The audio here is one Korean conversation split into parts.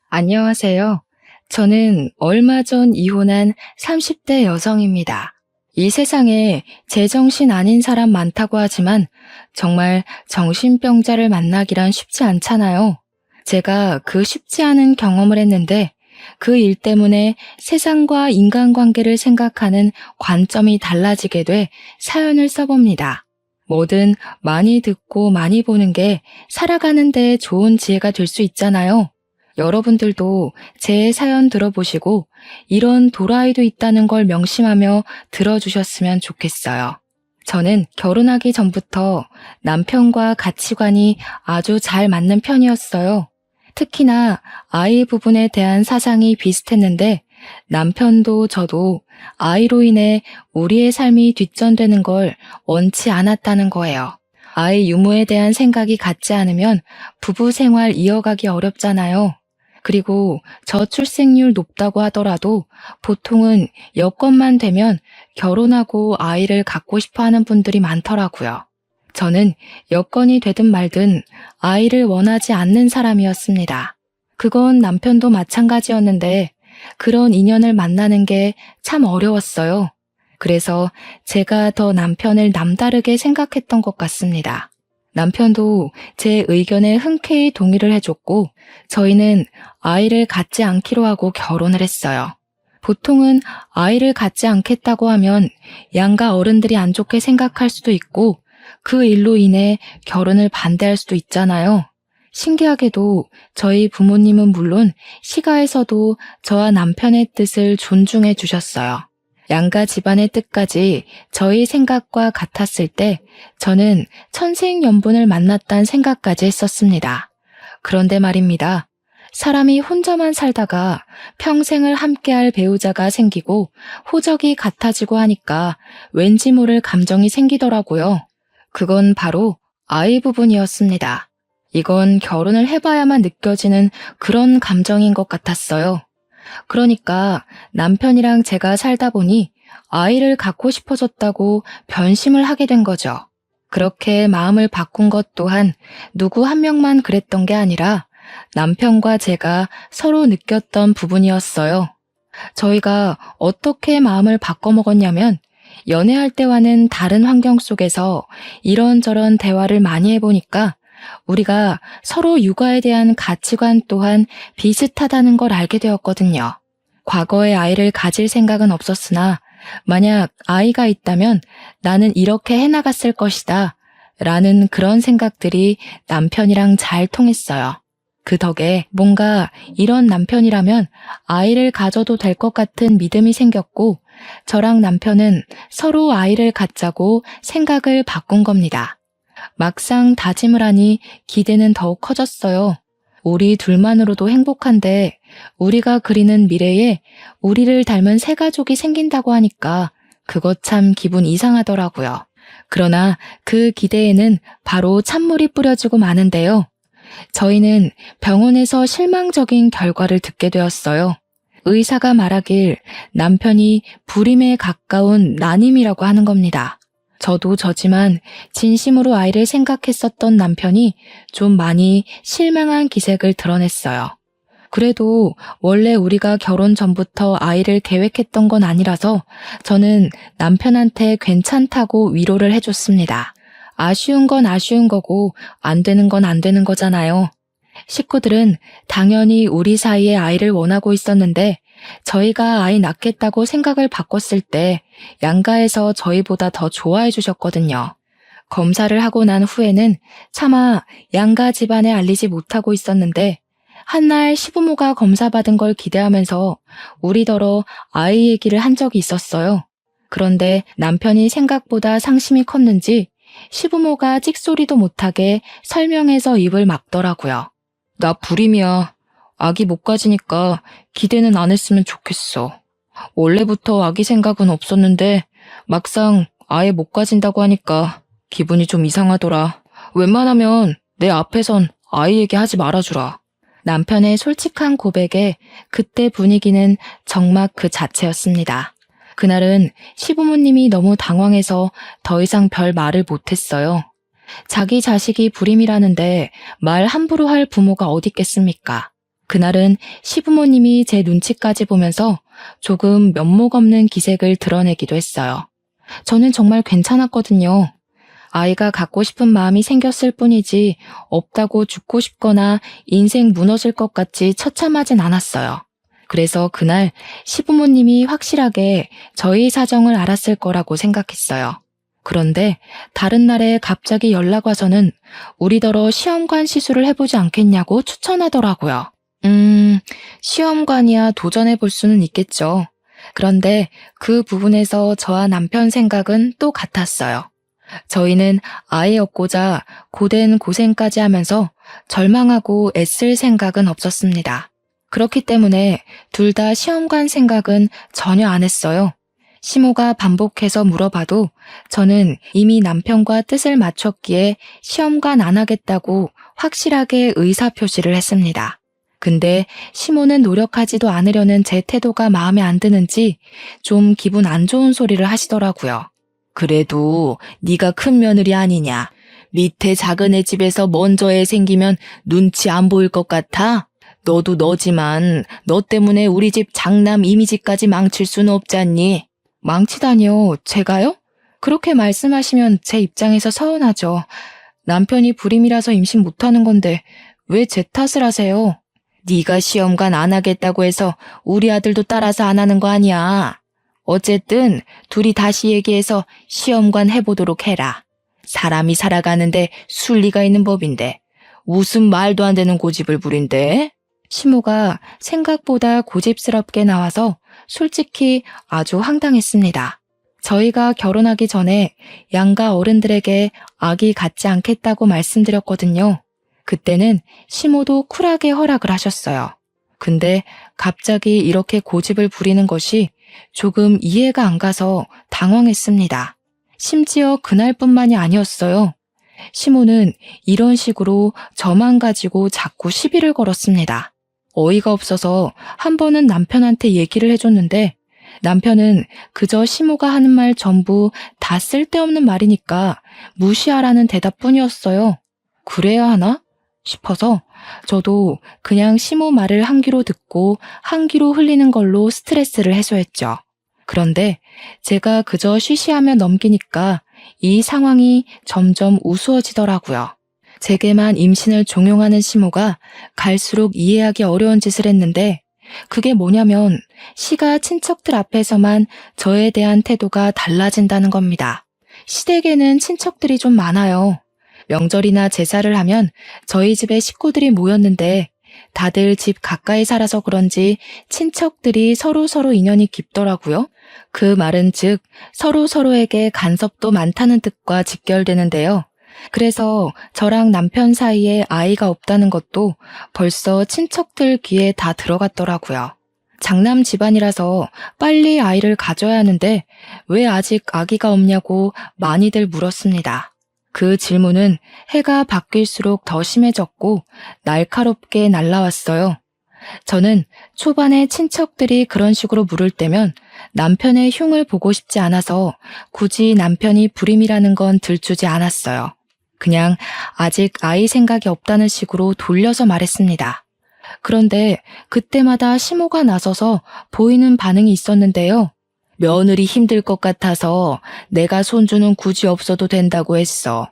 안녕하세요. 저는 얼마 전 이혼한 30대 여성입니다. 이 세상에 제정신 아닌 사람 많다고 하지만 정말 정신병자를 만나기란 쉽지 않잖아요. 제가 그 쉽지 않은 경험을 했는데 그 일 때문에 세상과 인간관계를 생각하는 관점이 달라지게 돼 사연을 써봅니다. 뭐든 많이 듣고 많이 보는 게 살아가는 데 좋은 지혜가 될 수 있잖아요. 여러분들도 제 사연 들어보시고 이런 도라이도 있다는 걸 명심하며 들어주셨으면 좋겠어요. 저는 결혼하기 전부터 남편과 가치관이 아주 잘 맞는 편이었어요. 특히나 아이 부분에 대한 사상이 비슷했는데 남편도 저도 아이로 인해 우리의 삶이 뒷전되는 걸 원치 않았다는 거예요. 아이 유무에 대한 생각이 같지 않으면 부부 생활 이어가기 어렵잖아요. 그리고 저출생률 높다고 하더라도 보통은 여건만 되면 결혼하고 아이를 갖고 싶어 하는 분들이 많더라고요. 저는 여건이 되든 말든 아이를 원하지 않는 사람이었습니다. 그건 남편도 마찬가지였는데 그런 인연을 만나는 게 참 어려웠어요. 그래서 제가 더 남편을 남다르게 생각했던 것 같습니다. 남편도 제 의견에 흔쾌히 동의를 해줬고 저희는 아이를 갖지 않기로 하고 결혼을 했어요. 보통은 아이를 갖지 않겠다고 하면 양가 어른들이 안 좋게 생각할 수도 있고 그 일로 인해 결혼을 반대할 수도 있잖아요. 신기하게도 저희 부모님은 물론 시가에서도 저와 남편의 뜻을 존중해 주셨어요. 양가 집안의 뜻까지 저희 생각과 같았을 때 저는 천생연분을 만났다는 생각까지 했었습니다. 그런데 말입니다. 사람이 혼자만 살다가 평생을 함께할 배우자가 생기고 호적이 같아지고 하니까 왠지 모를 감정이 생기더라고요. 그건 바로 아이 부분이었습니다. 이건 결혼을 해봐야만 느껴지는 그런 감정인 것 같았어요. 그러니까 남편이랑 제가 살다 보니 아이를 갖고 싶어졌다고 변심을 하게 된 거죠. 그렇게 마음을 바꾼 것 또한 누구 한 명만 그랬던 게 아니라 남편과 제가 서로 느꼈던 부분이었어요. 저희가 어떻게 마음을 바꿔먹었냐면 연애할 때와는 다른 환경 속에서 이런저런 대화를 많이 해보니까 우리가 서로 육아에 대한 가치관 또한 비슷하다는 걸 알게 되었거든요. 과거에 아이를 가질 생각은 없었으나 만약 아이가 있다면 나는 이렇게 해나갔을 것이다 라는 그런 생각들이 남편이랑 잘 통했어요. 그 덕에 뭔가 이런 남편이라면 아이를 가져도 될 것 같은 믿음이 생겼고 저랑 남편은 서로 아이를 갖자고 생각을 바꾼 겁니다. 막상 다짐을 하니 기대는 더욱 커졌어요. 우리 둘만으로도 행복한데 우리가 그리는 미래에 우리를 닮은 새 가족이 생긴다고 하니까 그것 참 기분 이상하더라고요. 그러나 그 기대에는 바로 찬물이 뿌려지고 마는데요. 저희는 병원에서 실망적인 결과를 듣게 되었어요. 의사가 말하길 남편이 불임에 가까운 난임이라고 하는 겁니다. 저도 저지만 진심으로 아이를 생각했었던 남편이 좀 많이 실망한 기색을 드러냈어요. 그래도 원래 우리가 결혼 전부터 아이를 계획했던 건 아니라서 저는 남편한테 괜찮다고 위로를 해줬습니다. 아쉬운 건 아쉬운 거고 안 되는 건 안 되는 거잖아요. 식구들은 당연히 우리 사이에 아이를 원하고 있었는데 저희가 아이 낳겠다고 생각을 바꿨을 때 양가에서 저희보다 더 좋아해 주셨거든요. 검사를 하고 난 후에는 차마 양가 집안에 알리지 못하고 있었는데 한날 시부모가 검사받은 걸 기대하면서 우리더러 아이 얘기를 한 적이 있었어요. 그런데 남편이 생각보다 상심이 컸는지 시부모가 찍소리도 못하게 설명해서 입을 막더라고요. 나 불임이야. 아기 못 가지니까 기대는 안 했으면 좋겠어. 원래부터 아기 생각은 없었는데 막상 아예 못 가진다고 하니까 기분이 좀 이상하더라. 웬만하면 내 앞에선 아이 얘기하지 말아주라. 남편의 솔직한 고백에 그때 분위기는 정막 그 자체였습니다. 그날은 시부모님이 너무 당황해서 더 이상 별 말을 못했어요. 자기 자식이 불임이라는데 말 함부로 할 부모가 어디 있겠습니까? 그날은 시부모님이 제 눈치까지 보면서 조금 면목 없는 기색을 드러내기도 했어요. 저는 정말 괜찮았거든요. 아이가 갖고 싶은 마음이 생겼을 뿐이지 없다고 죽고 싶거나 인생 무너질 것 같이 처참하진 않았어요. 그래서 그날 시부모님이 확실하게 저희 사정을 알았을 거라고 생각했어요. 그런데 다른 날에 갑자기 연락 와서는 우리더러 시험관 시술을 해보지 않겠냐고 추천하더라고요. 시험관이야 도전해 볼 수는 있겠죠. 그런데 그 부분에서 저와 남편 생각은 또 같았어요. 저희는 아이 얻고자 고된 고생까지 하면서 절망하고 애쓸 생각은 없었습니다. 그렇기 때문에 둘 다 시험관 생각은 전혀 안 했어요. 시모가 반복해서 물어봐도 저는 이미 남편과 뜻을 맞췄기에 시험관 안 하겠다고 확실하게 의사표시를 했습니다. 근데 시모는 노력하지도 않으려는 제 태도가 마음에 안 드는지 좀 기분 안 좋은 소리를 하시더라고요. 그래도 네가 큰 며느리 아니냐. 밑에 작은 애 집에서 먼저 애 생기면 눈치 안 보일 것 같아? 너도 너지만 너 때문에 우리 집 장남 이미지까지 망칠 수는 없잖니. 망치다니요? 제가요? 그렇게 말씀하시면 제 입장에서 서운하죠. 남편이 불임이라서 임신 못하는 건데 왜 제 탓을 하세요? 네가 시험관 안 하겠다고 해서 우리 아들도 따라서 안 하는 거 아니야. 어쨌든 둘이 다시 얘기해서 시험관 해보도록 해라. 사람이 살아가는데 순리가 있는 법인데 무슨 말도 안 되는 고집을 부린대? 시모가 생각보다 고집스럽게 나와서 솔직히 아주 황당했습니다. 저희가 결혼하기 전에 양가 어른들에게 아기 갖지 않겠다고 말씀드렸거든요. 그때는 시모도 쿨하게 허락을 하셨어요. 근데 갑자기 이렇게 고집을 부리는 것이 조금 이해가 안 가서 당황했습니다. 심지어 그날뿐만이 아니었어요. 시모는 이런 식으로 저만 가지고 자꾸 시비를 걸었습니다. 어이가 없어서 한 번은 남편한테 얘기를 해줬는데 남편은 그저 시모가 하는 말 전부 다 쓸데없는 말이니까 무시하라는 대답뿐이었어요. 그래야 하나? 싶어서 저도 그냥 시모 말을 한 귀로 듣고 한 귀로 흘리는 걸로 스트레스를 해소했죠. 그런데 제가 그저 쉬쉬하며 넘기니까 이 상황이 점점 우스워지더라고요. 제게만 임신을 종용하는 시모가 갈수록 이해하기 어려운 짓을 했는데 그게 뭐냐면 시가 친척들 앞에서만 저에 대한 태도가 달라진다는 겁니다. 시댁에는 친척들이 좀 많아요. 명절이나 제사를 하면 저희 집에 식구들이 모였는데 다들 집 가까이 살아서 그런지 친척들이 서로 인연이 깊더라고요. 그 말은 즉 서로에게 간섭도 많다는 뜻과 직결되는데요. 그래서 저랑 남편 사이에 아이가 없다는 것도 벌써 친척들 귀에 다 들어갔더라고요. 장남 집안이라서 빨리 아이를 가져야 하는데 왜 아직 아기가 없냐고 많이들 물었습니다. 그 질문은 해가 바뀔수록 더 심해졌고 날카롭게 날라왔어요. 저는 초반에 친척들이 그런 식으로 물을 때면 남편의 흉을 보고 싶지 않아서 굳이 남편이 불임이라는 건 들추지 않았어요. 그냥 아직 아이 생각이 없다는 식으로 돌려서 말했습니다. 그런데 그때마다 시모가 나서서 보이는 반응이 있었는데요. 며느리 힘들 것 같아서 내가 손주는 굳이 없어도 된다고 했어.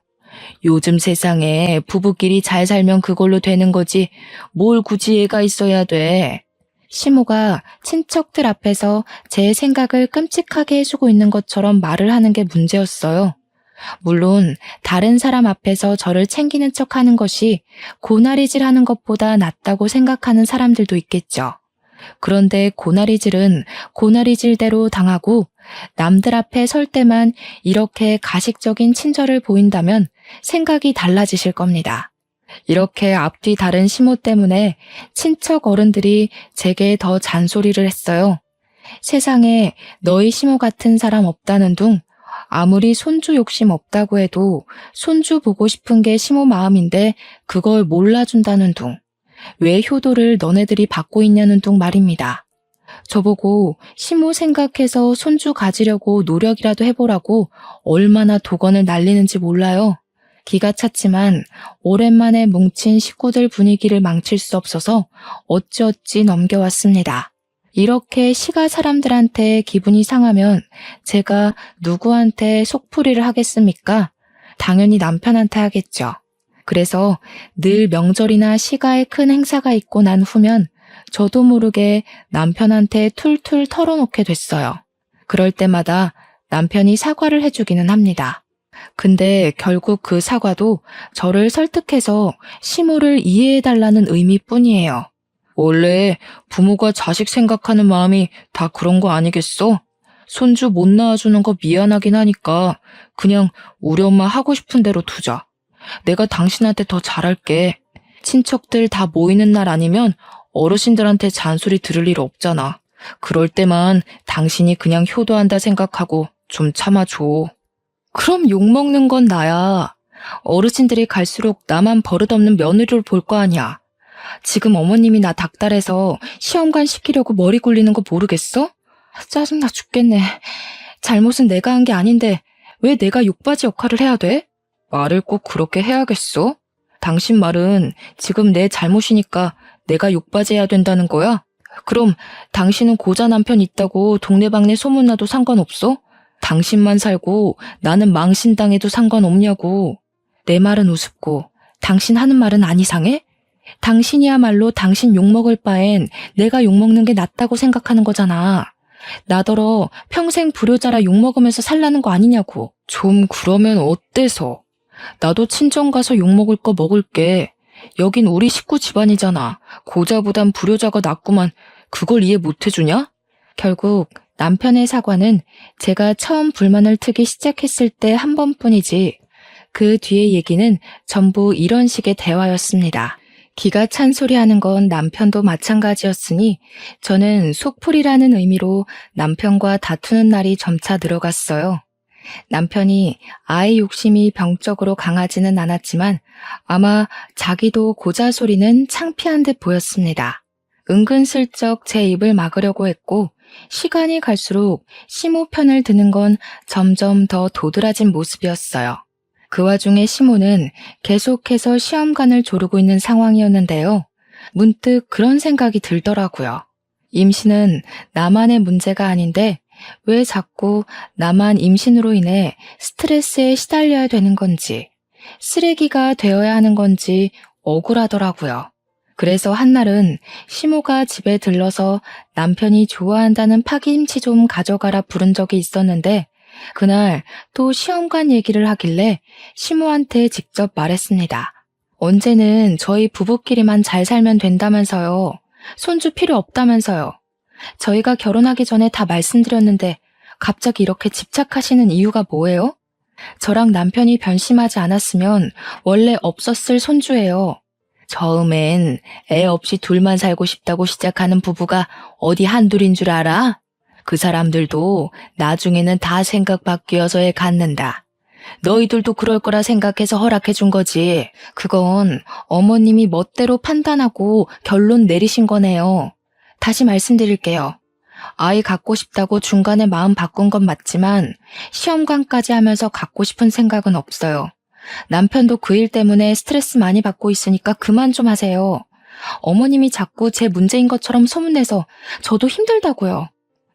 요즘 세상에 부부끼리 잘 살면 그걸로 되는 거지 뭘 굳이 애가 있어야 돼. 시모가 친척들 앞에서 제 생각을 끔찍하게 해주고 있는 것처럼 말을 하는 게 문제였어요. 물론 다른 사람 앞에서 저를 챙기는 척하는 것이 고나리질하는 것보다 낫다고 생각하는 사람들도 있겠죠. 그런데 고나리질은 고나리질대로 당하고 남들 앞에 설 때만 이렇게 가식적인 친절을 보인다면 생각이 달라지실 겁니다. 이렇게 앞뒤 다른 시모 때문에 친척 어른들이 제게 더 잔소리를 했어요. 세상에 너희 시모 같은 사람 없다는 둥, 아무리 손주 욕심 없다고 해도 손주 보고 싶은 게 시모 마음인데 그걸 몰라준다는 둥, 왜 효도를 너네들이 받고 있냐는 둥 말입니다. 저보고 시모 생각해서 손주 가지려고 노력이라도 해보라고 얼마나 도건을 날리는지 몰라요. 기가 찼지만 오랜만에 뭉친 식구들 분위기를 망칠 수 없어서 어찌어찌 넘겨왔습니다. 이렇게 시가 사람들한테 기분이 상하면 제가 누구한테 속풀이를 하겠습니까? 당연히 남편한테 하겠죠. 그래서 늘 명절이나 시가에 큰 행사가 있고 난 후면 저도 모르게 남편한테 툴툴 털어놓게 됐어요. 그럴 때마다 남편이 사과를 해주기는 합니다. 근데 결국 그 사과도 저를 설득해서 시모를 이해해달라는 의미뿐이에요. 원래 부모가 자식 생각하는 마음이 다 그런 거 아니겠어? 손주 못 낳아주는 거 미안하긴 하니까 그냥 우리 엄마 하고 싶은 대로 두자. 내가 당신한테 더 잘할게. 친척들 다 모이는 날 아니면 어르신들한테 잔소리 들을 일 없잖아. 그럴 때만 당신이 그냥 효도한다 생각하고 좀 참아줘. 그럼 욕먹는 건 나야. 어르신들이 갈수록 나만 버릇없는 며느리를 볼 거 아니야. 지금 어머님이 나 닥달해서 시험관 시키려고 머리 굴리는 거 모르겠어? 짜증나 죽겠네. 잘못은 내가 한 게 아닌데 왜 내가 욕바지 역할을 해야 돼? 말을 꼭 그렇게 해야겠어? 당신 말은 지금 내 잘못이니까 내가 욕바지 해야 된다는 거야? 그럼 당신은 고자 남편 있다고 동네방네 소문나도 상관없어? 당신만 살고 나는 망신당해도 상관없냐고. 내 말은 우습고 당신 하는 말은 안 이상해? 당신이야말로 당신 욕먹을 바엔 내가 욕먹는 게 낫다고 생각하는 거잖아. 나더러 평생 불효자라 욕먹으면서 살라는 거 아니냐고. 좀 그러면 어때서? 나도 친정 가서 욕먹을 거 먹을게. 여긴 우리 식구 집안이잖아. 고자보단 불효자가 낫구만. 그걸 이해 못 해주냐? 결국 남편의 사과는 제가 처음 불만을 트기 시작했을 때 한 번뿐이지 그 뒤의 얘기는 전부 이런 식의 대화였습니다. 기가 찬 소리 하는 건 남편도 마찬가지였으니 저는 속풀이라는 의미로 남편과 다투는 날이 점차 늘어갔어요. 남편이 아이 욕심이 병적으로 강하지는 않았지만 아마 자기도 고자 소리는 창피한 듯 보였습니다. 은근슬쩍 제 입을 막으려고 했고 시간이 갈수록 시모 편을 드는 건 점점 더 도드라진 모습이었어요. 그 와중에 시모는 계속해서 시험관을 조르고 있는 상황이었는데요. 문득 그런 생각이 들더라고요. 임신은 나만의 문제가 아닌데 왜 자꾸 나만 임신으로 인해 스트레스에 시달려야 되는 건지, 쓰레기가 되어야 하는 건지 억울하더라고요. 그래서 한날은 시모가 집에 들러서 남편이 좋아한다는 파김치 좀 가져가라 부른 적이 있었는데 그날 또 시험관 얘기를 하길래 시모한테 직접 말했습니다. 언제는 저희 부부끼리만 잘 살면 된다면서요. 손주 필요 없다면서요. 저희가 결혼하기 전에 다 말씀드렸는데 갑자기 이렇게 집착하시는 이유가 뭐예요? 저랑 남편이 변심하지 않았으면 원래 없었을 손주예요. 처음엔 애 없이 둘만 살고 싶다고 시작하는 부부가 어디 한둘인 줄 알아? 그 사람들도 나중에는 다 생각 바뀌어서 애 갖는다. 너희들도 그럴 거라 생각해서 허락해 준 거지. 그건 어머님이 멋대로 판단하고 결론 내리신 거네요. 다시 말씀드릴게요. 아이 갖고 싶다고 중간에 마음 바꾼 건 맞지만 시험관까지 하면서 갖고 싶은 생각은 없어요. 남편도 그 일 때문에 스트레스 많이 받고 있으니까 그만 좀 하세요. 어머님이 자꾸 제 문제인 것처럼 소문내서 저도 힘들다고요.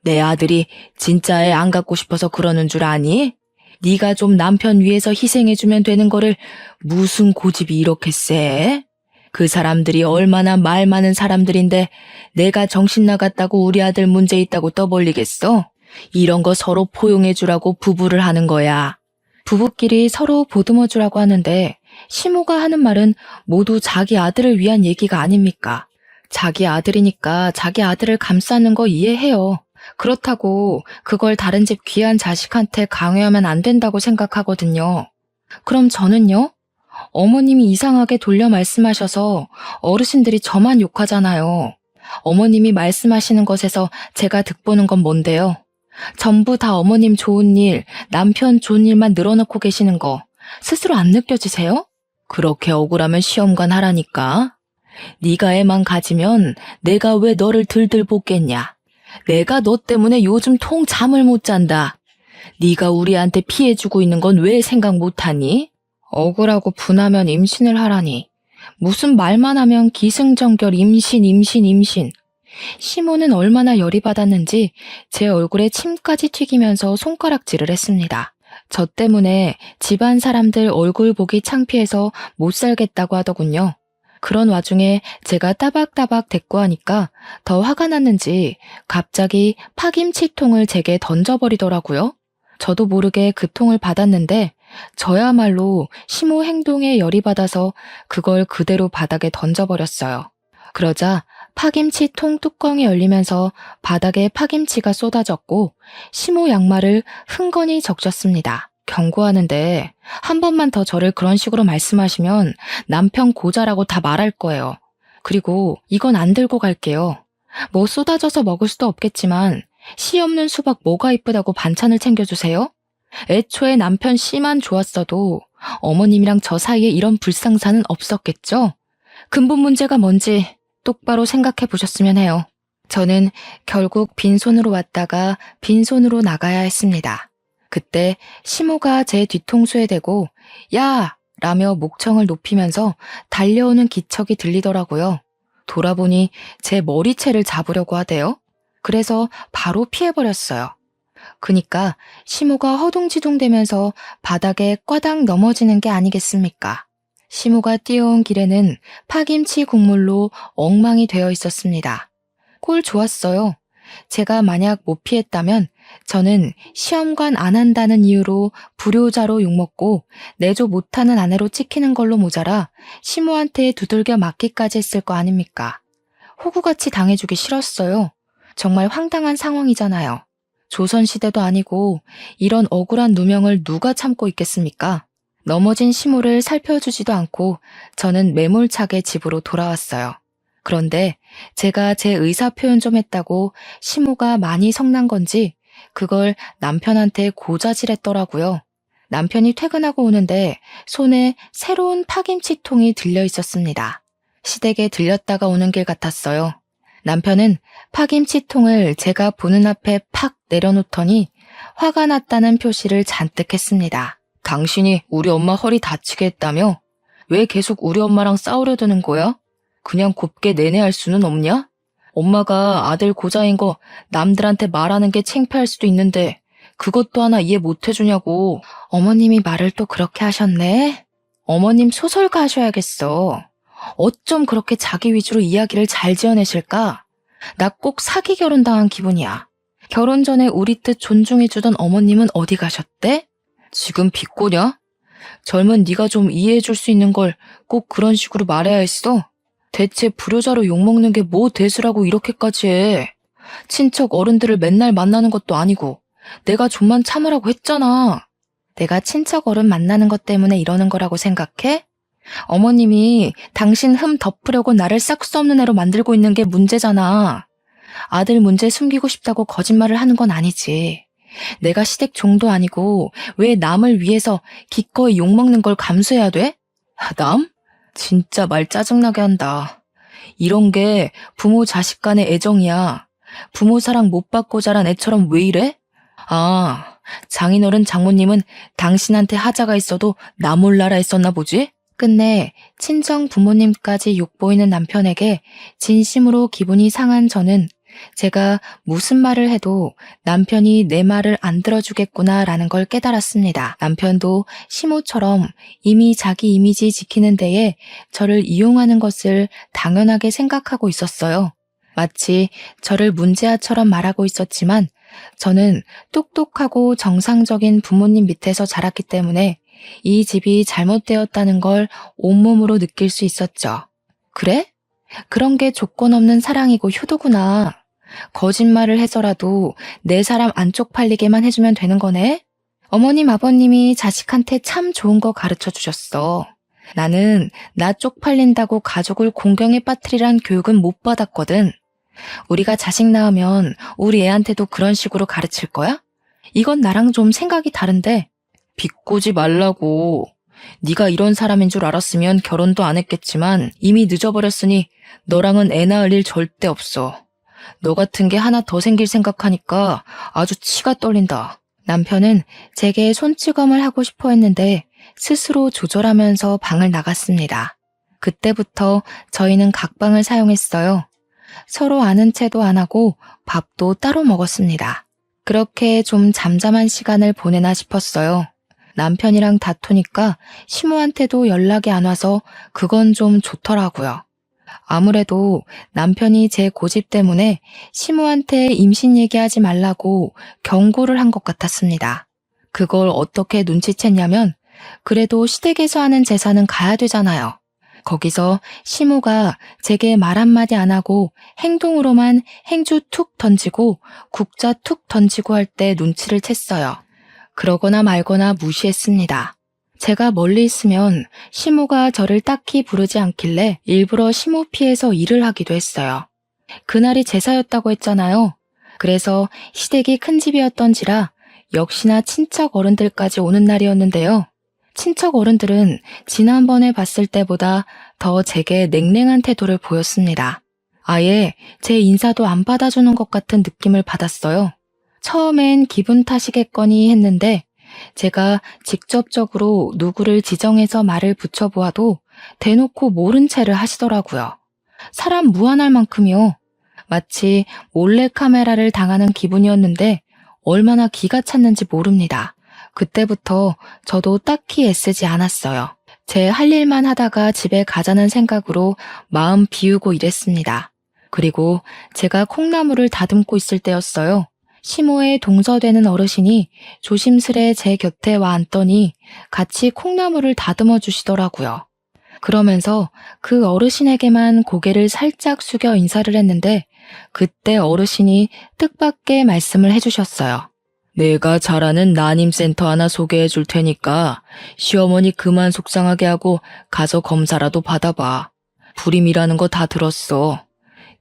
내 아들이 진짜 애 안 갖고 싶어서 그러는 줄 아니? 네가 좀 남편 위해서 희생해주면 되는 거를 무슨 고집이 이렇게 세? 그 사람들이 얼마나 말 많은 사람들인데 내가 정신 나갔다고 우리 아들 문제 있다고 떠벌리겠어? 이런 거 서로 포용해주라고 부부를 하는 거야. 부부끼리 서로 보듬어주라고 하는데 시모가 하는 말은 모두 자기 아들을 위한 얘기가 아닙니까? 자기 아들이니까 자기 아들을 감싸는 거 이해해요. 그렇다고 그걸 다른 집 귀한 자식한테 강요하면 안 된다고 생각하거든요. 그럼 저는요? 어머님이 이상하게 돌려 말씀하셔서 어르신들이 저만 욕하잖아요. 어머님이 말씀하시는 것에서 제가 득보는 건 뭔데요? 전부 다 어머님 좋은 일, 남편 좋은 일만 늘어놓고 계시는 거 스스로 안 느껴지세요? 그렇게 억울하면 시험관 하라니까. 네가 애만 가지면 내가 왜 너를 들들 볶겠냐. 내가 너 때문에 요즘 통 잠을 못 잔다. 네가 우리한테 피해주고 있는 건 왜 생각 못하니? 억울하고 분하면 임신을 하라니. 무슨 말만 하면 기승전결 임신, 임신, 임신. 시모는 얼마나 열이 받았는지 제 얼굴에 침까지 튀기면서 손가락질을 했습니다. 저 때문에 집안 사람들 얼굴 보기 창피해서 못 살겠다고 하더군요. 그런 와중에 제가 따박따박 대꾸하니까 더 화가 났는지 갑자기 파김치통을 제게 던져버리더라고요. 저도 모르게 그 통을 받았는데 저야말로 시모 행동에 열이 받아서 그걸 그대로 바닥에 던져버렸어요. 그러자 파김치 통 뚜껑이 열리면서 바닥에 파김치가 쏟아졌고 시모 양말을 흥건히 적셨습니다. 경고하는데 한 번만 더 저를 그런 식으로 말씀하시면 남편 고자라고 다 말할 거예요. 그리고 이건 안 들고 갈게요. 뭐 쏟아져서 먹을 수도 없겠지만 씨 없는 수박 뭐가 이쁘다고 반찬을 챙겨주세요? 애초에 남편 씨만 좋았어도 어머님이랑 저 사이에 이런 불상사는 없었겠죠? 근본 문제가 뭔지 똑바로 생각해 보셨으면 해요. 저는 결국 빈손으로 왔다가 빈손으로 나가야 했습니다. 그때 시모가 제 뒤통수에 대고 야! 라며 목청을 높이면서 달려오는 기척이 들리더라고요. 돌아보니 제 머리채를 잡으려고 하대요. 그래서 바로 피해버렸어요. 그니까 시모가 허둥지둥대면서 바닥에 꽈당 넘어지는 게 아니겠습니까? 시모가 뛰어온 길에는 파김치 국물로 엉망이 되어 있었습니다. 꼴 좋았어요. 제가 만약 못 피했다면 저는 시험관 안 한다는 이유로 불효자로 욕먹고 내조 못하는 아내로 찍히는 걸로 모자라 시모한테 두들겨 맞기까지 했을 거 아닙니까? 호구같이 당해주기 싫었어요. 정말 황당한 상황이잖아요. 조선시대도 아니고 이런 억울한 누명을 누가 참고 있겠습니까? 넘어진 시모를 살펴주지도 않고 저는 매몰차게 집으로 돌아왔어요. 그런데 제가 제 의사 표현 좀 했다고 시모가 많이 성난 건지 그걸 남편한테 고자질했더라고요. 남편이 퇴근하고 오는데 손에 새로운 파김치통이 들려 있었습니다. 시댁에 들렸다가 오는 길 같았어요. 남편은 파김치통을 제가 보는 앞에 팍 내려놓더니 화가 났다는 표시를 잔뜩 했습니다. 당신이 우리 엄마 허리 다치게 했다며? 왜 계속 우리 엄마랑 싸우려 드는 거야? 그냥 곱게 내내할 수는 없냐? 엄마가 아들 고자인 거 남들한테 말하는 게 창피할 수도 있는데 그것도 하나 이해 못 해주냐고. 어머님이 말을 또 그렇게 하셨네? 어머님 소설가 하셔야겠어. 어쩜 그렇게 자기 위주로 이야기를 잘 지어내실까? 나 꼭 사기 결혼당한 기분이야. 결혼 전에 우리 뜻 존중해주던 어머님은 어디 가셨대? 지금 비꼬냐? 젊은 네가 좀 이해해줄 수 있는 걸 꼭 그런 식으로 말해야 했어? 대체 불효자로 욕먹는 게 뭐 대수라고 이렇게까지 해? 친척 어른들을 맨날 만나는 것도 아니고 내가 좀만 참으라고 했잖아. 내가 친척 어른 만나는 것 때문에 이러는 거라고 생각해? 어머님이 당신 흠 덮으려고 나를 싹 수 없는 애로 만들고 있는 게 문제잖아. 아들 문제 숨기고 싶다고 거짓말을 하는 건 아니지. 내가 시댁 종도 아니고 왜 남을 위해서 기꺼이 욕먹는 걸 감수해야 돼? 남? 진짜 말 짜증나게 한다. 이런 게 부모 자식 간의 애정이야. 부모 사랑 못 받고 자란 애처럼 왜 이래? 아, 장인어른 장모님은 당신한테 하자가 있어도 나 몰라라 했었나 보지? 끝내 친정 부모님까지 욕보이는 남편에게 진심으로 기분이 상한 저는 제가 무슨 말을 해도 남편이 내 말을 안 들어주겠구나라는 걸 깨달았습니다. 남편도 시모처럼 이미 자기 이미지 지키는 데에 저를 이용하는 것을 당연하게 생각하고 있었어요. 마치 저를 문제아처럼 말하고 있었지만 저는 똑똑하고 정상적인 부모님 밑에서 자랐기 때문에 이 집이 잘못되었다는 걸 온몸으로 느낄 수 있었죠. 그래? 그런 게 조건 없는 사랑이고 효도구나. 거짓말을 해서라도 내 사람 안 쪽팔리게만 해주면 되는 거네? 어머님, 아버님이 자식한테 참 좋은 거 가르쳐 주셨어. 나는 나 쪽팔린다고 가족을 공경에 빠뜨리란 교육은 못 받았거든. 우리가 자식 낳으면 우리 애한테도 그런 식으로 가르칠 거야? 이건 나랑 좀 생각이 다른데. 비꼬지 말라고. 네가 이런 사람인 줄 알았으면 결혼도 안 했겠지만 이미 늦어버렸으니 너랑은 애 낳을 일 절대 없어. 너 같은 게 하나 더 생길 생각하니까 아주 치가 떨린다. 남편은 제게 손찌검을 하고 싶어 했는데 스스로 조절하면서 방을 나갔습니다. 그때부터 저희는 각방을 사용했어요. 서로 아는 체도 안 하고 밥도 따로 먹었습니다. 그렇게 좀 잠잠한 시간을 보내나 싶었어요. 남편이랑 다투니까 시모한테도 연락이 안 와서 그건 좀 좋더라고요. 아무래도 남편이 제 고집 때문에 시모한테 임신 얘기하지 말라고 경고를 한 것 같았습니다. 그걸 어떻게 눈치챘냐면 그래도 시댁에서 하는 제사는 가야 되잖아요. 거기서 시모가 제게 말 한마디 안 하고 행동으로만 행주 툭 던지고 국자 툭 던지고 할 때 눈치를 챘어요. 그러거나 말거나 무시했습니다. 제가 멀리 있으면 시모가 저를 딱히 부르지 않길래 일부러 시모 피해서 일을 하기도 했어요. 그날이 제사였다고 했잖아요. 그래서 시댁이 큰 집이었던지라 역시나 친척 어른들까지 오는 날이었는데요. 친척 어른들은 지난번에 봤을 때보다 더 제게 냉랭한 태도를 보였습니다. 아예 제 인사도 안 받아주는 것 같은 느낌을 받았어요. 처음엔 기분 탓이겠거니 했는데 제가 직접적으로 누구를 지정해서 말을 붙여보아도 대놓고 모른 체를 하시더라고요. 사람 무안할 만큼이요. 마치 몰래카메라를 당하는 기분이었는데 얼마나 기가 찼는지 모릅니다. 그때부터 저도 딱히 애쓰지 않았어요. 제 할 일만 하다가 집에 가자는 생각으로 마음 비우고 일했습니다. 그리고 제가 콩나물을 다듬고 있을 때였어요. 시모에 동서되는 어르신이 조심스레 제 곁에 와 앉더니 같이 콩나물을 다듬어 주시더라고요. 그러면서 그 어르신에게만 고개를 살짝 숙여 인사를 했는데 그때 어르신이 뜻밖의 말씀을 해주셨어요. 내가 잘 아는 난임센터 하나 소개해 줄 테니까 시어머니 그만 속상하게 하고 가서 검사라도 받아봐. 불임이라는 거 다 들었어.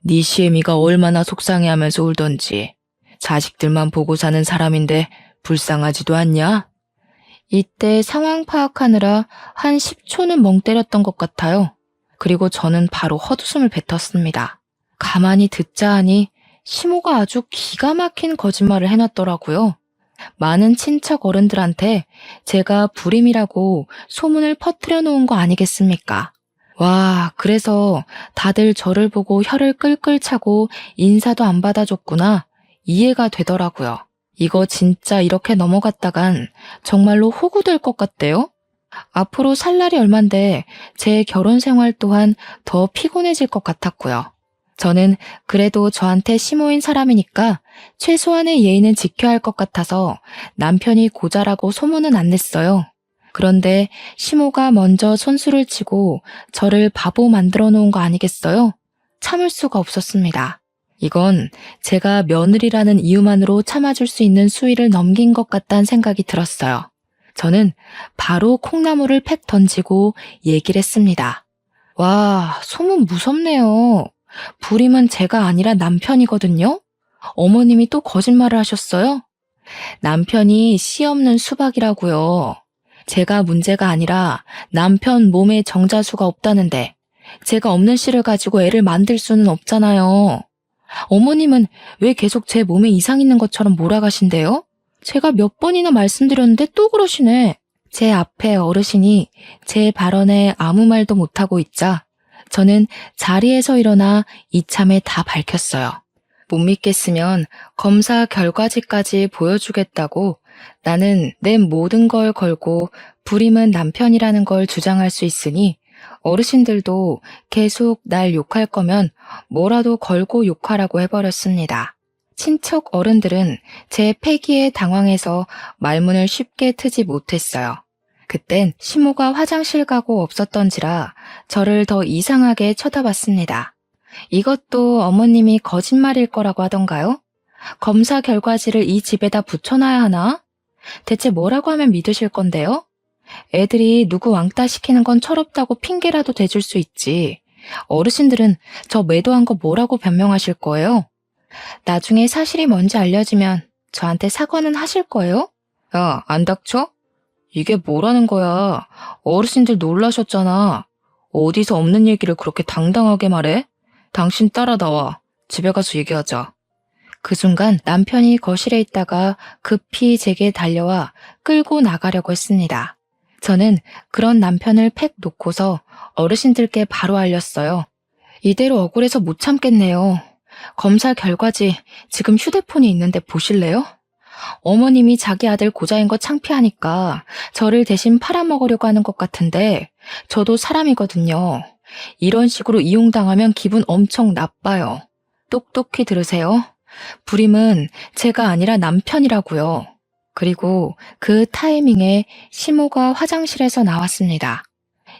네 시애미가 얼마나 속상해하면서 울던지. 자식들만 보고 사는 사람인데 불쌍하지도 않냐? 이때 상황 파악하느라 한 10초는 멍 때렸던 것 같아요. 그리고 저는 바로 헛웃음을 뱉었습니다. 가만히 듣자 하니 시모가 아주 기가 막힌 거짓말을 해놨더라고요. 많은 친척 어른들한테 제가 불임이라고 소문을 퍼뜨려 놓은 거 아니겠습니까? 와, 그래서 다들 저를 보고 혀를 끌끌 차고 인사도 안 받아줬구나. 이해가 되더라고요. 이거 진짜 이렇게 넘어갔다간 정말로 호구될 것 같대요? 앞으로 살 날이 얼만데 제 결혼 생활 또한 더 피곤해질 것 같았고요. 저는 그래도 저한테 시모인 사람이니까 최소한의 예의는 지켜야 할 것 같아서 남편이 고자라고 소문은 안 냈어요. 그런데 시모가 먼저 손수를 치고 저를 바보 만들어 놓은 거 아니겠어요? 참을 수가 없었습니다. 이건 제가 며느리라는 이유만으로 참아줄 수 있는 수위를 넘긴 것 같다는 생각이 들었어요. 저는 바로 콩나물을 팩 던지고 얘기를 했습니다. 와, 소문 무섭네요. 불임은 제가 아니라 남편이거든요. 어머님이 또 거짓말을 하셨어요? 남편이 씨 없는 수박이라고요. 제가 문제가 아니라 남편 몸에 정자수가 없다는데 제가 없는 씨를 가지고 애를 만들 수는 없잖아요. 어머님은 왜 계속 제 몸에 이상 있는 것처럼 몰아가신대요? 제가 몇 번이나 말씀드렸는데 또 그러시네. 제 앞에 어르신이 제 발언에 아무 말도 못하고 있자 저는 자리에서 일어나 이참에 다 밝혔어요. 못 믿겠으면 검사 결과지까지 보여주겠다고 나는 내 모든 걸 걸고 불임은 남편이라는 걸 주장할 수 있으니 어르신들도 계속 날 욕할 거면 뭐라도 걸고 욕하라고 해버렸습니다. 친척 어른들은 제 패기에 당황해서 말문을 쉽게 트지 못했어요. 그땐 시모가 화장실 가고 없었던지라 저를 더 이상하게 쳐다봤습니다. 이것도 어머님이 거짓말일 거라고 하던가요? 검사 결과지를 이 집에다 붙여놔야 하나? 대체 뭐라고 하면 믿으실 건데요? 애들이 누구 왕따 시키는 건 철없다고 핑계라도 대줄 수 있지. 어르신들은 저 매도한 거 뭐라고 변명하실 거예요? 나중에 사실이 뭔지 알려지면 저한테 사과는 하실 거예요? 야, 안 닥쳐? 이게 뭐라는 거야? 어르신들 놀라셨잖아. 어디서 없는 얘기를 그렇게 당당하게 말해? 당신 따라 나와. 집에 가서 얘기하자. 그 순간 남편이 거실에 있다가 급히 제게 달려와 끌고 나가려고 했습니다. 저는 그런 남편을 팩 놓고서 어르신들께 바로 알렸어요. 이대로 억울해서 못 참겠네요. 검사 결과지 지금 휴대폰이 있는데 보실래요? 어머님이 자기 아들 고자인 거 창피하니까 저를 대신 팔아먹으려고 하는 것 같은데 저도 사람이거든요. 이런 식으로 이용당하면 기분 엄청 나빠요. 똑똑히 들으세요. 불임은 제가 아니라 남편이라고요. 그리고 그 타이밍에 시모가 화장실에서 나왔습니다.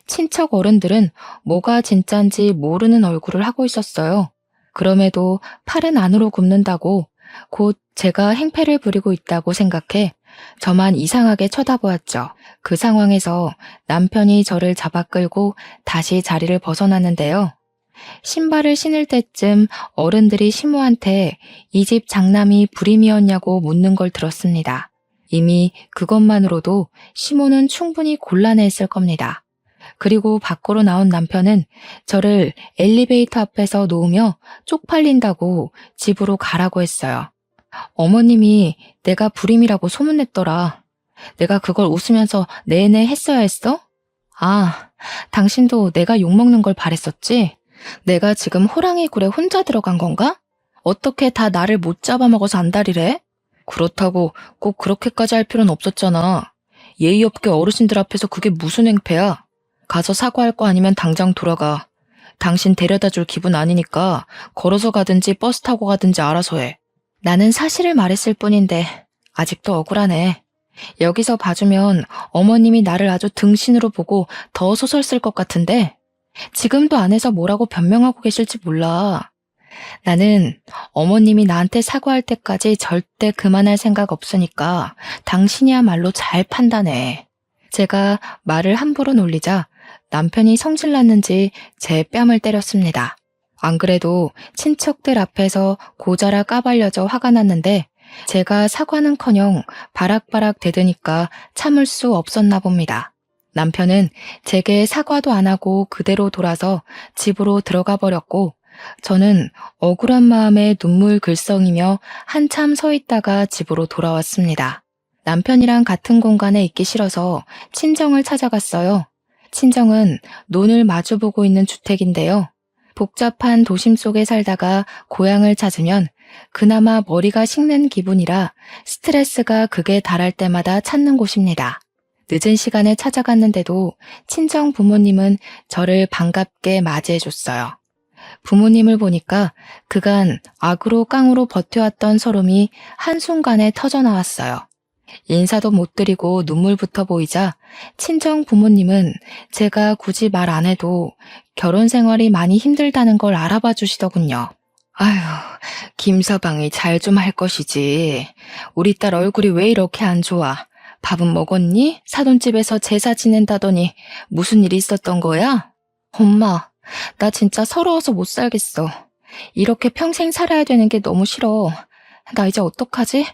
친척 어른들은 뭐가 진짠지 모르는 얼굴을 하고 있었어요. 그럼에도 팔은 안으로 굽는다고 곧 제가 행패를 부리고 있다고 생각해 저만 이상하게 쳐다보았죠. 그 상황에서 남편이 저를 잡아 끌고 다시 자리를 벗어났는데요. 신발을 신을 때쯤 어른들이 시모한테 이 집 장남이 불임이었냐고 묻는 걸 들었습니다. 이미 그것만으로도 시모는 충분히 곤란해했을 겁니다. 그리고 밖으로 나온 남편은 저를 엘리베이터 앞에서 놓으며 쪽팔린다고 집으로 가라고 했어요. 어머님이 내가 불임이라고 소문냈더라. 내가 그걸 웃으면서 내내 했어야 했어? 아, 당신도 내가 욕먹는 걸 바랬었지? 내가 지금 호랑이 굴에 혼자 들어간 건가? 어떻게 다 나를 못 잡아먹어서 안달이래? 그렇다고 꼭 그렇게까지 할 필요는 없었잖아. 예의 없게 어르신들 앞에서 그게 무슨 행패야? 가서 사과할 거 아니면 당장 돌아가. 당신 데려다 줄 기분 아니니까 걸어서 가든지 버스 타고 가든지 알아서 해. 나는 사실을 말했을 뿐인데 아직도 억울하네. 여기서 봐주면 어머님이 나를 아주 등신으로 보고 더 소설 쓸 것 같은데 지금도 안에서 뭐라고 변명하고 계실지 몰라. 나는 어머님이 나한테 사과할 때까지 절대 그만할 생각 없으니까 당신이야말로 잘 판단해. 제가 말을 함부로 놀리자 남편이 성질났는지 제 뺨을 때렸습니다. 안 그래도 친척들 앞에서 고자라 까발려져 화가 났는데 제가 사과는커녕 바락바락 대드니까 참을 수 없었나 봅니다. 남편은 제게 사과도 안 하고 그대로 돌아서 집으로 들어가 버렸고 저는 억울한 마음에 눈물 글썽이며 한참 서 있다가 집으로 돌아왔습니다. 남편이랑 같은 공간에 있기 싫어서 친정을 찾아갔어요. 친정은 논을 마주보고 있는 주택인데요. 복잡한 도심 속에 살다가 고향을 찾으면 그나마 머리가 식는 기분이라 스트레스가 극에 달할 때마다 찾는 곳입니다. 늦은 시간에 찾아갔는데도 친정 부모님은 저를 반갑게 맞이해줬어요. 부모님을 보니까 그간 악으로 깡으로 버텨왔던 서름이 한순간에 터져나왔어요. 인사도 못 드리고 눈물부터 보이자 친정 부모님은 제가 굳이 말 안 해도 결혼 생활이 많이 힘들다는 걸 알아봐 주시더군요. 아휴, 김서방이 잘 좀 할 것이지. 우리 딸 얼굴이 왜 이렇게 안 좋아? 밥은 먹었니? 사돈집에서 제사 지낸다더니 무슨 일이 있었던 거야? 엄마, 나 진짜 서러워서 못 살겠어. 이렇게 평생 살아야 되는 게 너무 싫어. 나 이제 어떡하지?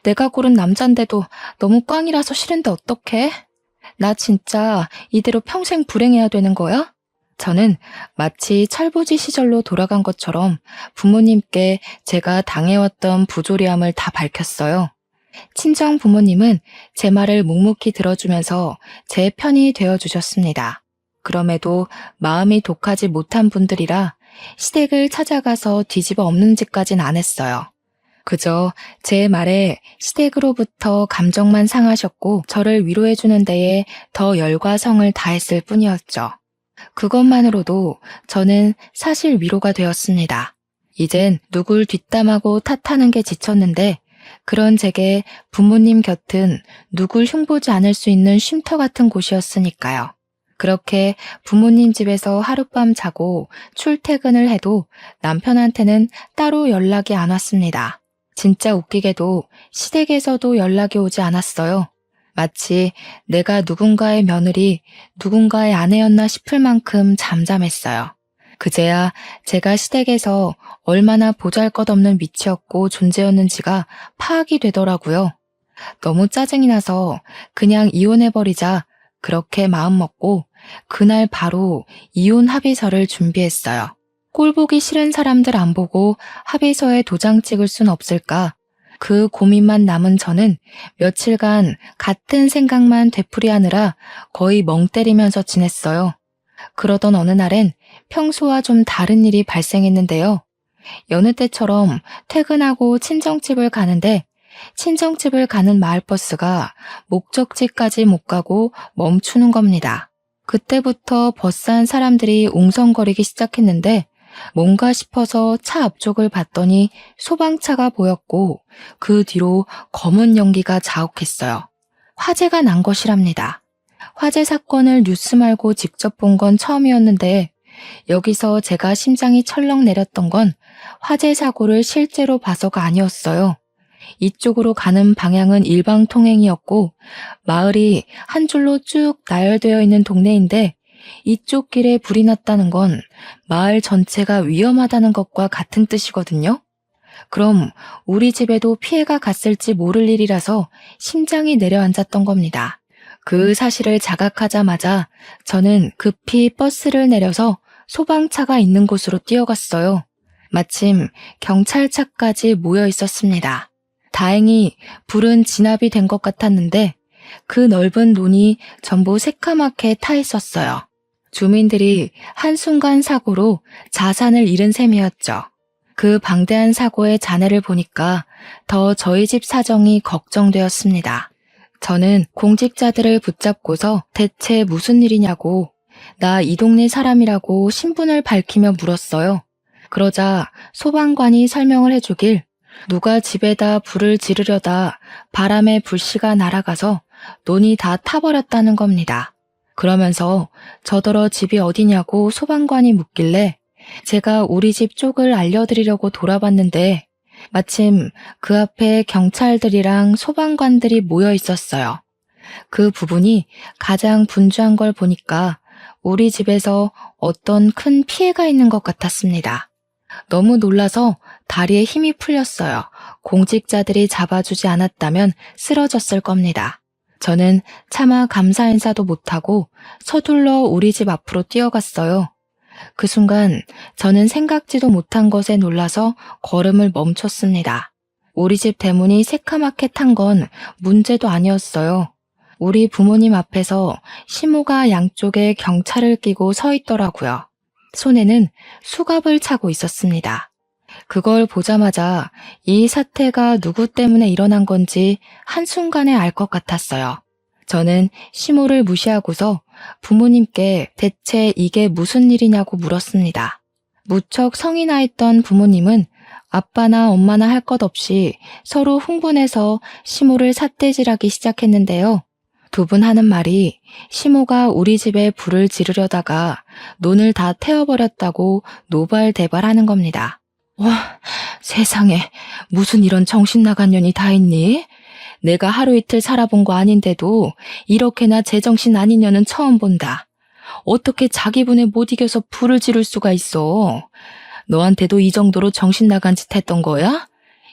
내가 고른 남잔데도 너무 꽝이라서 싫은데 어떡해? 나 진짜 이대로 평생 불행해야 되는 거야? 저는 마치 철부지 시절로 돌아간 것처럼 부모님께 제가 당해왔던 부조리함을 다 밝혔어요. 친정 부모님은 제 말을 묵묵히 들어주면서 제 편이 되어주셨습니다. 그럼에도 마음이 독하지 못한 분들이라 시댁을 찾아가서 뒤집어 엎는 짓까진 안 했어요. 그저 제 말에 시댁으로부터 감정만 상하셨고 저를 위로해주는 데에 더 열과 성을 다했을 뿐이었죠. 그것만으로도 저는 사실 위로가 되었습니다. 이젠 누굴 뒷담하고 탓하는 게 지쳤는데 그런 제게 부모님 곁은 누굴 흉보지 않을 수 있는 쉼터 같은 곳이었으니까요. 그렇게 부모님 집에서 하룻밤 자고 출퇴근을 해도 남편한테는 따로 연락이 안 왔습니다. 진짜 웃기게도 시댁에서도 연락이 오지 않았어요. 마치 내가 누군가의 며느리, 누군가의 아내였나 싶을 만큼 잠잠했어요. 그제야 제가 시댁에서 얼마나 보잘것없는 위치였고 존재였는지가 파악이 되더라고요. 너무 짜증이 나서 그냥 이혼해버리자 그렇게 마음먹고 그날 바로 이혼 합의서를 준비했어요. 꼴보기 싫은 사람들 안 보고 합의서에 도장 찍을 순 없을까? 그 고민만 남은 저는 며칠간 같은 생각만 되풀이하느라 거의 멍 때리면서 지냈어요. 그러던 어느 날엔 평소와 좀 다른 일이 발생했는데요. 여느 때처럼 퇴근하고 친정집을 가는데 친정집을 가는 마을버스가 목적지까지 못 가고 멈추는 겁니다. 그때부터 버스 안 사람들이 웅성거리기 시작했는데 뭔가 싶어서 차 앞쪽을 봤더니 소방차가 보였고 그 뒤로 검은 연기가 자욱했어요. 화재가 난 것이랍니다. 화재 사건을 뉴스 말고 직접 본 건 처음이었는데 여기서 제가 심장이 철렁 내렸던 건 화재 사고를 실제로 봐서가 아니었어요. 이쪽으로 가는 방향은 일방통행이었고 마을이 한 줄로 쭉 나열되어 있는 동네인데 이쪽 길에 불이 났다는 건 마을 전체가 위험하다는 것과 같은 뜻이거든요. 그럼 우리 집에도 피해가 갔을지 모를 일이라서 심장이 내려앉았던 겁니다. 그 사실을 자각하자마자 저는 급히 버스를 내려서 소방차가 있는 곳으로 뛰어갔어요. 마침 경찰차까지 모여 있었습니다. 다행히 불은 진압이 된 것 같았는데 그 넓은 논이 전부 새카맣게 타 있었어요. 주민들이 한순간 사고로 자산을 잃은 셈이었죠. 그 방대한 사고의 잔해를 보니까 더 저희 집 사정이 걱정되었습니다. 저는 공직자들을 붙잡고서 대체 무슨 일이냐고 나 이 동네 사람이라고 신분을 밝히며 물었어요. 그러자 소방관이 설명을 해주길 누가 집에다 불을 지르려다 바람에 불씨가 날아가서 논이 다 타버렸다는 겁니다. 그러면서 저더러 집이 어디냐고 소방관이 묻길래 제가 우리 집 쪽을 알려드리려고 돌아봤는데 마침 그 앞에 경찰들이랑 소방관들이 모여 있었어요. 그 부분이 가장 분주한 걸 보니까 우리 집에서 어떤 큰 피해가 있는 것 같았습니다. 너무 놀라서 다리에 힘이 풀렸어요. 공직자들이 잡아주지 않았다면 쓰러졌을 겁니다. 저는 차마 감사 인사도 못하고 서둘러 우리 집 앞으로 뛰어갔어요. 그 순간 저는 생각지도 못한 것에 놀라서 걸음을 멈췄습니다. 우리 집 대문이 새카맣게 탄 건 문제도 아니었어요. 우리 부모님 앞에서 시모가 양쪽에 경찰을 끼고 서 있더라고요. 손에는 수갑을 차고 있었습니다. 그걸 보자마자 이 사태가 누구 때문에 일어난 건지 한순간에 알 것 같았어요. 저는 시모를 무시하고서 부모님께 대체 이게 무슨 일이냐고 물었습니다. 무척 성이 나 있던 부모님은 아빠나 엄마나 할 것 없이 서로 흥분해서 시모를 삿대질하기 시작했는데요. 두 분 하는 말이 시모가 우리 집에 불을 지르려다가 논을 다 태워버렸다고 노발대발하는 겁니다. 와, 세상에 무슨 이런 정신 나간 년이 다 있니? 내가 하루 이틀 살아본 거 아닌데도 이렇게나 제정신 아닌 년은 처음 본다. 어떻게 자기 분에 못 이겨서 불을 지를 수가 있어? 너한테도 이 정도로 정신 나간 짓 했던 거야?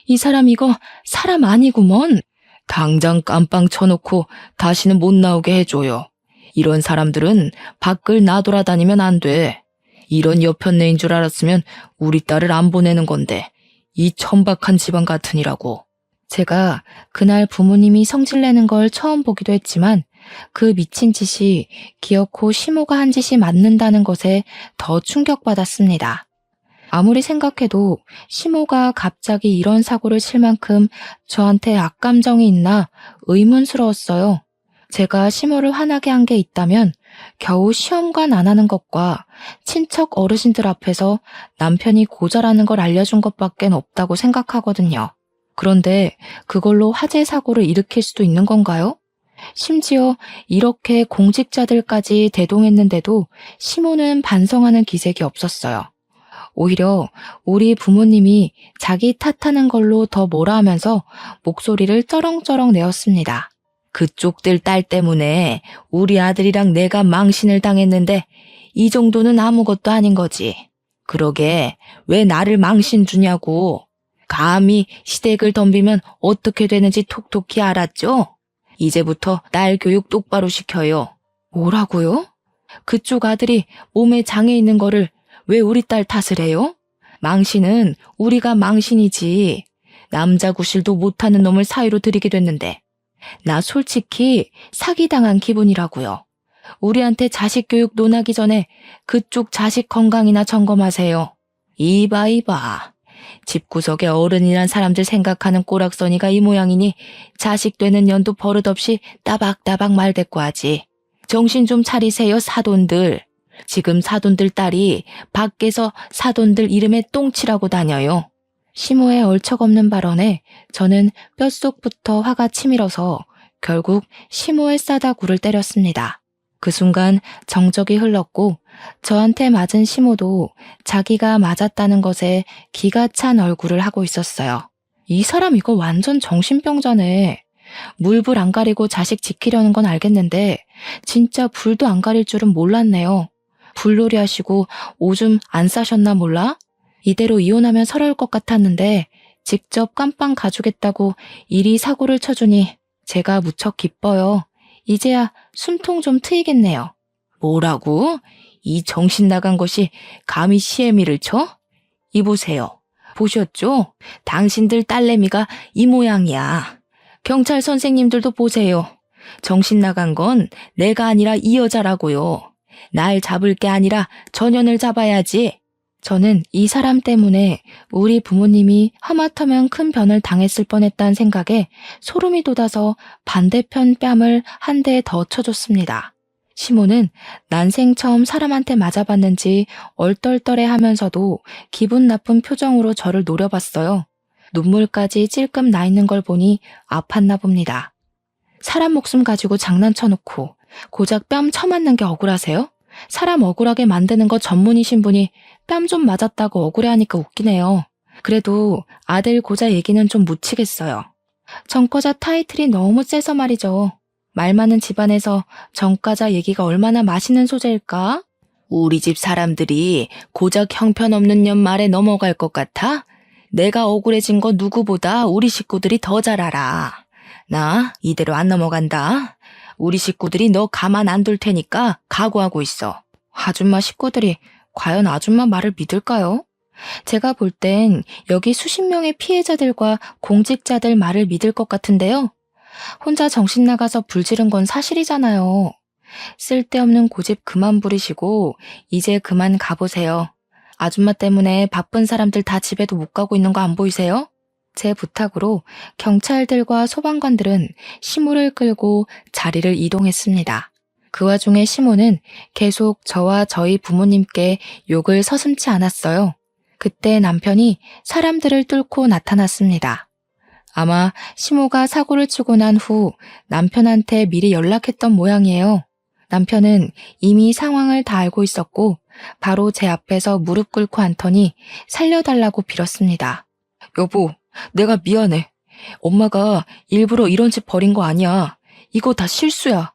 이 사람 이거 사람 아니구먼. 당장 깜빵 쳐놓고 다시는 못 나오게 해줘요. 이런 사람들은 밖을 나돌아다니면 안 돼. 이런 여편네인 줄 알았으면 우리 딸을 안 보내는 건데 이 천박한 집안 같으니라고. 제가 그날 부모님이 성질내는 걸 처음 보기도 했지만 그 미친 짓이 기어코 시모가 한 짓이 맞는다는 것에 더 충격받았습니다. 아무리 생각해도 시모가 갑자기 이런 사고를 칠 만큼 저한테 악감정이 있나 의문스러웠어요. 제가 시모를 화나게 한 게 있다면 겨우 시험관 안 하는 것과 친척 어르신들 앞에서 남편이 고자라는 걸 알려준 것밖엔 없다고 생각하거든요. 그런데 그걸로 화재 사고를 일으킬 수도 있는 건가요? 심지어 이렇게 공직자들까지 대동했는데도 시모는 반성하는 기색이 없었어요. 오히려 우리 부모님이 자기 탓하는 걸로 더 뭐라 하면서 목소리를 쩌렁쩌렁 내었습니다. 그쪽들 딸 때문에 우리 아들이랑 내가 망신을 당했는데 이 정도는 아무것도 아닌 거지. 그러게 왜 나를 망신 주냐고. 감히 시댁을 덤비면 어떻게 되는지 톡톡히 알았죠? 이제부터 딸 교육 똑바로 시켜요. 뭐라고요? 그쪽 아들이 몸에 장애 있는 거를 왜 우리 딸 탓을 해요? 망신은 우리가 망신이지. 남자 구실도 못하는 놈을 사위로 들이게 됐는데 나 솔직히 사기당한 기분이라고요. 우리한테 자식 교육 논하기 전에 그쪽 자식 건강이나 점검하세요. 이봐. 집구석에 어른이란 사람들 생각하는 꼬락서니가 이 모양이니 자식 되는 년도 버릇없이 따박따박 말대꾸하지. 정신 좀 차리세요, 사돈들. 지금 사돈들 딸이 밖에서 사돈들 이름에 똥치라고 다녀요. 시모의 얼척없는 발언에 저는 뼛속부터 화가 치밀어서 결국 시모의 싸다구를 때렸습니다. 그 순간 정적이 흘렀고 저한테 맞은 시모도 자기가 맞았다는 것에 기가 찬 얼굴을 하고 있었어요. 이 사람 이거 완전 정신병자네. 물불 안 가리고 자식 지키려는 건 알겠는데 진짜 불도 안 가릴 줄은 몰랐네요. 불놀이 하시고 오줌 안 싸셨나 몰라? 이대로 이혼하면 서러울 것 같았는데 직접 깜빵 가주겠다고 이리 사고를 쳐주니 제가 무척 기뻐요. 이제야 숨통 좀 트이겠네요. 뭐라고? 이 정신 나간 것이 감히 시애미를 쳐? 이보세요. 보셨죠? 당신들 딸내미가 이 모양이야. 경찰 선생님들도 보세요. 정신 나간 건 내가 아니라 이 여자라고요. 날 잡을 게 아니라 전연을 잡아야지. 저는 이 사람 때문에 우리 부모님이 하마터면 큰 변을 당했을 뻔했다는 생각에 소름이 돋아서 반대편 뺨을 한 대 더 쳐줬습니다. 시모는 난생 처음 사람한테 맞아봤는지 얼떨떨해 하면서도 기분 나쁜 표정으로 저를 노려봤어요. 눈물까지 찔끔 나 있는 걸 보니 아팠나 봅니다. 사람 목숨 가지고 장난쳐놓고 고작 뺨 쳐맞는 게 억울하세요? 사람 억울하게 만드는 거 전문이신 분이 뺨 좀 맞았다고 억울해하니까 웃기네요. 그래도 아들 고자 얘기는 좀 묻히겠어요. 전과자 타이틀이 너무 세서 말이죠. 말 많은 집안에서 전과자 얘기가 얼마나 맛있는 소재일까? 우리 집 사람들이 고작 형편없는 년 말에 넘어갈 것 같아? 내가 억울해진 거 누구보다 우리 식구들이 더 잘 알아. 나 이대로 안 넘어간다. 우리 식구들이 너 가만 안 둘 테니까 각오하고 있어. 아줌마 식구들이 과연 아줌마 말을 믿을까요? 제가 볼 땐 여기 수십 명의 피해자들과 공직자들 말을 믿을 것 같은데요. 혼자 정신 나가서 불지른 건 사실이잖아요. 쓸데없는 고집 그만 부리시고 이제 그만 가보세요. 아줌마 때문에 바쁜 사람들 다 집에도 못 가고 있는 거 안 보이세요? 제 부탁으로 경찰들과 소방관들은 시모를 끌고 자리를 이동했습니다. 그 와중에 시모는 계속 저와 저희 부모님께 욕을 서슴지 않았어요. 그때 남편이 사람들을 뚫고 나타났습니다. 아마 시모가 사고를 치고 난 후 남편한테 미리 연락했던 모양이에요. 남편은 이미 상황을 다 알고 있었고 바로 제 앞에서 무릎 꿇고 앉더니 살려달라고 빌었습니다. 여보, 내가 미안해. 엄마가 일부러 이런 짓 벌인 거 아니야. 이거 다 실수야.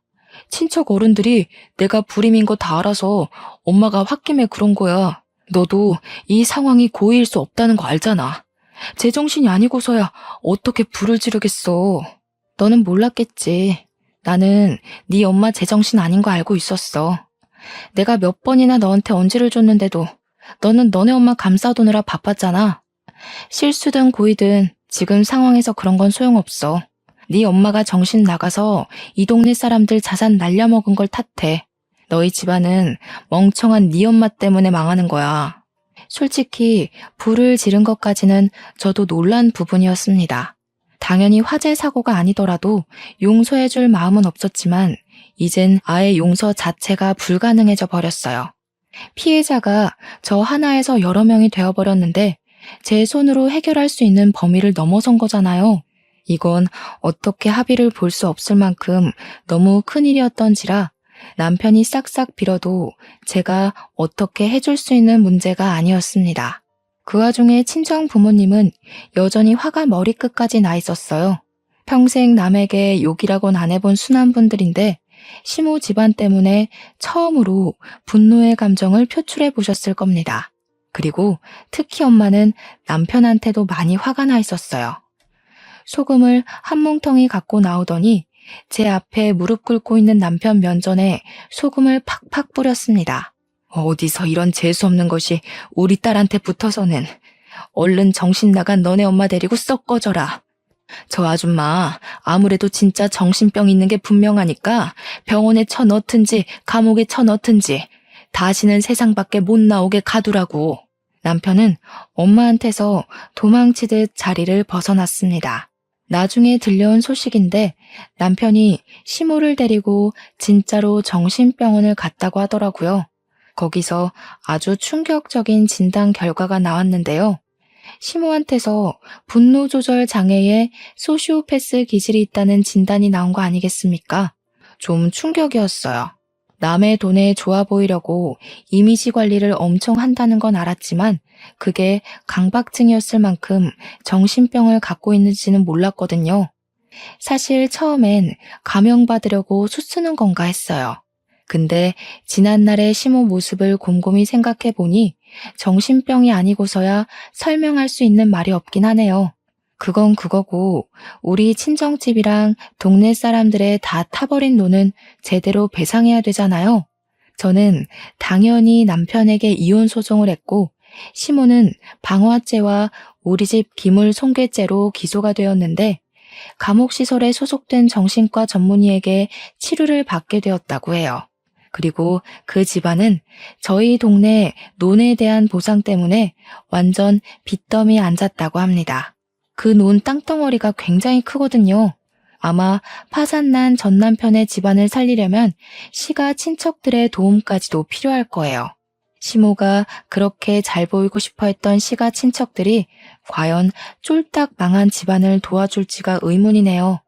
친척 어른들이 내가 불임인 거 다 알아서 엄마가 홧김에 그런 거야. 너도 이 상황이 고의일 수 없다는 거 알잖아. 제정신이 아니고서야 어떻게 불을 지르겠어. 너는 몰랐겠지. 나는 네 엄마 제정신 아닌 거 알고 있었어. 내가 몇 번이나 너한테 언지를 줬는데도 너는 너네 엄마 감싸두느라 바빴잖아. 실수든 고의든 지금 상황에서 그런 건 소용없어. 네 엄마가 정신 나가서 이 동네 사람들 자산 날려먹은 걸 탓해. 너희 집안은 멍청한 네 엄마 때문에 망하는 거야. 솔직히 불을 지른 것까지는 저도 놀란 부분이었습니다. 당연히 화재 사고가 아니더라도 용서해줄 마음은 없었지만 이젠 아예 용서 자체가 불가능해져 버렸어요. 피해자가 저 하나에서 여러 명이 되어버렸는데 제 손으로 해결할 수 있는 범위를 넘어선 거잖아요. 이건 어떻게 합의를 볼 수 없을 만큼 너무 큰일이었던지라 남편이 싹싹 빌어도 제가 어떻게 해줄 수 있는 문제가 아니었습니다. 그 와중에 친정 부모님은 여전히 화가 머리끝까지 나 있었어요. 평생 남에게 욕이라곤 안 해본 순한 분들인데 시모 집안 때문에 처음으로 분노의 감정을 표출해 보셨을 겁니다. 그리고 특히 엄마는 남편한테도 많이 화가 나 있었어요. 소금을 한 뭉텅이 갖고 나오더니 제 앞에 무릎 꿇고 있는 남편 면전에 소금을 팍팍 뿌렸습니다. 어디서 이런 재수없는 것이 우리 딸한테 붙어서는. 얼른 정신 나간 너네 엄마 데리고 썩 꺼져라. 저 아줌마 아무래도 진짜 정신병 있는 게 분명하니까 병원에 쳐넣든지 감옥에 쳐넣든지 다시는 세상 밖에 못 나오게 가두라고. 남편은 엄마한테서 도망치듯 자리를 벗어났습니다. 나중에 들려온 소식인데 남편이 시모를 데리고 진짜로 정신병원을 갔다고 하더라고요. 거기서 아주 충격적인 진단 결과가 나왔는데요. 시모한테서 분노 조절 장애에 소시오패스 기질이 있다는 진단이 나온 거 아니겠습니까? 좀 충격이었어요. 남의 돈에 좋아 보이려고 이미지 관리를 엄청 한다는 건 알았지만 그게 강박증이었을 만큼 정신병을 갖고 있는지는 몰랐거든요. 사실 처음엔 감형받으려고 수쓰는 건가 했어요. 근데 지난날의 시모 모습을 곰곰이 생각해 보니 정신병이 아니고서야 설명할 수 있는 말이 없긴 하네요. 그건 그거고 우리 친정집이랑 동네 사람들의 다 타버린 돈은 제대로 배상해야 되잖아요. 저는 당연히 남편에게 이혼 소송을 했고 시모는 방화죄와 우리 집 기물 손괴죄로 기소가 되었는데 감옥시설에 소속된 정신과 전문의에게 치료를 받게 되었다고 해요. 그리고 그 집안은 저희 동네 논에 대한 보상 때문에 완전 빚더미에 앉았다고 합니다. 그 논 땅덩어리가 굉장히 크거든요. 아마 파산난 전 남편의 집안을 살리려면 시가 친척들의 도움까지도 필요할 거예요. 시모가 그렇게 잘 보이고 싶어 했던 시가 친척들이 과연 쫄딱 망한 집안을 도와줄지가 의문이네요.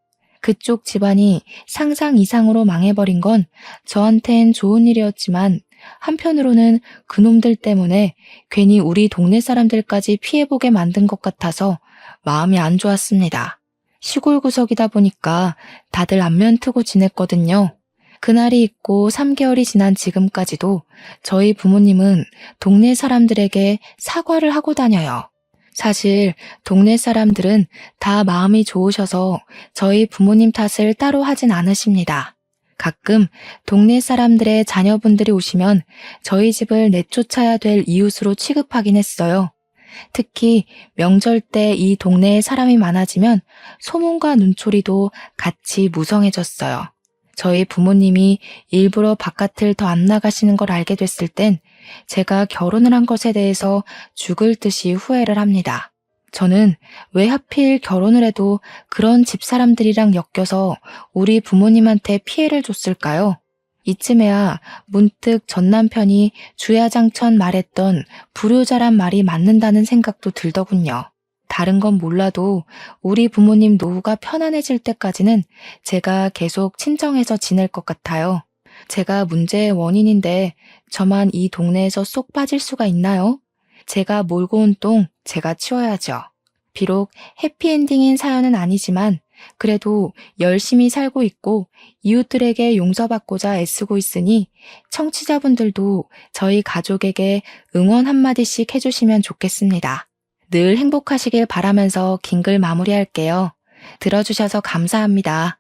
그쪽 집안이 상상 이상으로 망해버린 건 저한텐 좋은 일이었지만 한편으로는 그놈들 때문에 괜히 우리 동네 사람들까지 피해보게 만든 것 같아서 마음이 안 좋았습니다. 시골 구석이다 보니까 다들 안면 트고 지냈거든요. 그날이 있고 3개월이 지난 지금까지도 저희 부모님은 동네 사람들에게 사과를 하고 다녀요. 사실 동네 사람들은 다 마음이 좋으셔서 저희 부모님 탓을 따로 하진 않으십니다. 가끔 동네 사람들의 자녀분들이 오시면 저희 집을 내쫓아야 될 이웃으로 취급하긴 했어요. 특히 명절 때 이 동네에 사람이 많아지면 소문과 눈초리도 같이 무성해졌어요. 저희 부모님이 일부러 바깥을 더 안 나가시는 걸 알게 됐을 땐 제가 결혼을 한 것에 대해서 죽을 듯이 후회를 합니다. 저는 왜 하필 결혼을 해도 그런 집사람들이랑 엮여서 우리 부모님한테 피해를 줬을까요? 이쯤에야 문득 전 남편이 주야장천 말했던 불효자란 말이 맞는다는 생각도 들더군요. 다른 건 몰라도 우리 부모님 노후가 편안해질 때까지는 제가 계속 친정에서 지낼 것 같아요. 제가 문제의 원인인데 저만 이 동네에서 쏙 빠질 수가 있나요? 제가 몰고 온 똥 제가 치워야죠. 비록 해피엔딩인 사연은 아니지만 그래도 열심히 살고 있고 이웃들에게 용서받고자 애쓰고 있으니 청취자분들도 저희 가족에게 응원 한마디씩 해주시면 좋겠습니다. 늘 행복하시길 바라면서 긴 글 마무리할게요. 들어주셔서 감사합니다.